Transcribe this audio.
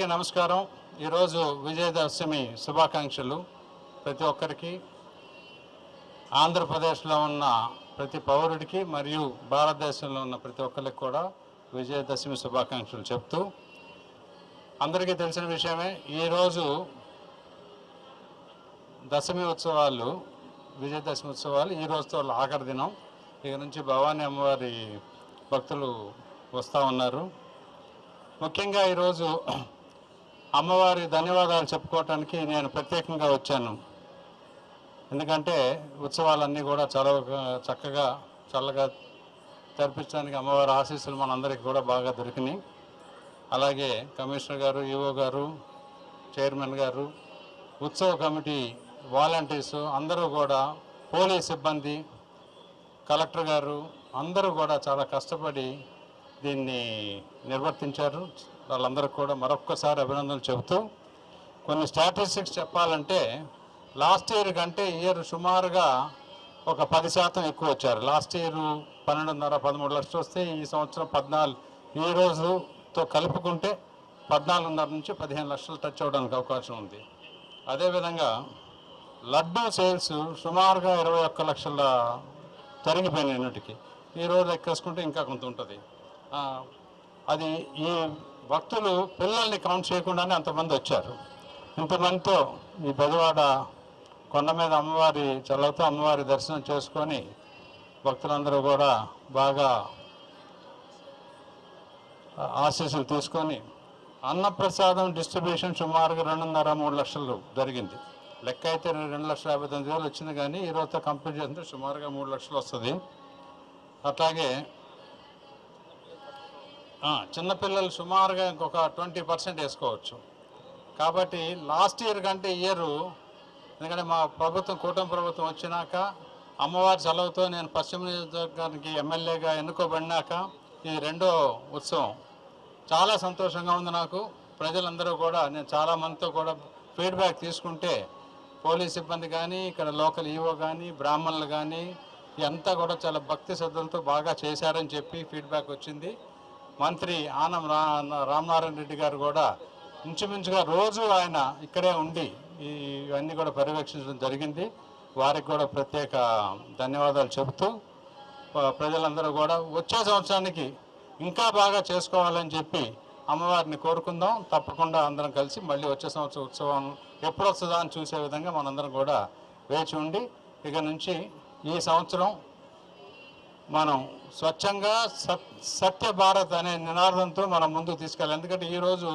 నమస్కారం. ఈరోజు విజయదశమి శుభాకాంక్షలు ప్రతి ఒక్కరికి, ఆంధ్రప్రదేశ్లో ఉన్న ప్రతి పౌరుడికి మరియు భారతదేశంలో ఉన్న ప్రతి ఒక్కరికి కూడా విజయదశమి శుభాకాంక్షలు చెప్తూ, అందరికీ తెలిసిన విషయమే ఈరోజు దశమి ఉత్సవాలు, విజయదశమి ఉత్సవాలు ఈ రోజుతో ఆఖరి దినం. ఇక నుంచి భవానీ అమ్మవారి భక్తులు వస్తూ ఉన్నారు. ముఖ్యంగా ఈరోజు అమ్మవారి ధన్యవాదాలు చెప్పుకోవటానికి నేను ప్రత్యేకంగా వచ్చాను. ఎందుకంటే ఉత్సవాలన్నీ కూడా చాలా చక్కగా చల్లగా జరిపించడానికి అమ్మవారి ఆశీస్సులు మనందరికీ కూడా బాగా దొరికినాయి. అలాగే కమిషనర్ గారు, ఈఓ గారు, చైర్మన్ గారు, ఉత్సవ కమిటీ వాలంటీర్సు అందరూ కూడా, పోలీస్ సిబ్బంది, కలెక్టర్ గారు అందరూ కూడా చాలా కష్టపడి దీన్ని నిర్వర్తించారు. వాళ్ళందరికీ కూడా మరొక్కసారి అభినందనలు చెబుతూ, కొన్ని స్టాటిస్టిక్స్ చెప్పాలంటే లాస్ట్ ఇయర్ కంటే ఇయర్ సుమారుగా ఒక 10% ఎక్కువ వచ్చారు. లాస్ట్ ఇయర్ 12.5-13 లక్షలు వస్తే ఈ సంవత్సరం 14, ఈ రోజుతో కలుపుకుంటే 14.5 నుంచి 15 లక్షలు టచ్ అవడానికి అవకాశం ఉంది. అదేవిధంగా లడ్డూ సేల్స్ సుమారుగా 21 లక్షల తరిగిపోయినాయి అన్నిటికీ. ఈరోజు ఎక్కేసుకుంటే ఇంకా కొంత ఉంటుంది. అది ఈ భక్తులు పిల్లల్ని కౌంట్ చేయకుండానే అంతమంది వచ్చారు. ఇంతమందితో ఈ బెజవాడ కొండ మీద అమ్మవారి చల్లతో అమ్మవారి దర్శనం చేసుకొని భక్తులందరూ కూడా బాగా ఆశీస్సులు తీసుకొని అన్నప్రసాదం డిస్ట్రిబ్యూషన్ సుమారుగా 2.5-3 లక్షలు జరిగింది. లెక్క అయితే 2,59,000 వచ్చింది, కానీ ఈరోజుతో కంప్లీట్ చేస్తే సుమారుగా 3 లక్షలు వస్తుంది. అట్లాగే చిన్నపిల్లలు సుమారుగా ఇంకొక 20% వేసుకోవచ్చు. కాబట్టి లాస్ట్ ఇయర్ కంటే ఇయరు, ఎందుకంటే మా ప్రభుత్వం, కూటమి ప్రభుత్వం వచ్చినాక అమ్మవారి సెలవుతో నేను పశ్చిమ నియోజకవర్గానికి ఎమ్మెల్యేగా ఎన్నుకోబడినాక ఇది రెండో ఉత్సవం. చాలా సంతోషంగా ఉంది నాకు. ప్రజలందరూ కూడా, నేను చాలామందితో కూడా ఫీడ్బ్యాక్ తీసుకుంటే, పోలీస్ సిబ్బంది కానీ, ఇక్కడ లోకల్ ఈఓ కానీ, బ్రాహ్మణులు కానీ అంతా కూడా చాలా భక్తి శ్రద్ధలతో బాగా చేశారని చెప్పి ఫీడ్బ్యాక్ వచ్చింది. మంత్రి ఆనం రామనారాయణ రెడ్డి గారు కూడా ఇంచుమించుగా రోజు ఆయన ఇక్కడే ఉండి ఇవన్నీ కూడా పర్యవేక్షించడం జరిగింది. వారికి కూడా ప్రత్యేక ధన్యవాదాలు చెబుతూ, ప్రజలందరూ కూడా వచ్చే సంవత్సరానికి ఇంకా బాగా చేసుకోవాలని చెప్పి అమ్మవారిని కోరుకుందాం. తప్పకుండా అందరం కలిసి మళ్ళీ వచ్చే సంవత్సరం ఉత్సవం ఎప్పుడు వస్తుందా అని చూసే విధంగా మనందరం కూడా వేచి ఉండి, ఇక నుంచి ఈ సంవత్సరం మనం స్వచ్ఛంగా సత్య భారత్ అనే నినాదంతో మనం ముందుకు తీసుకెళ్ళాలి. ఎందుకంటే ఈరోజు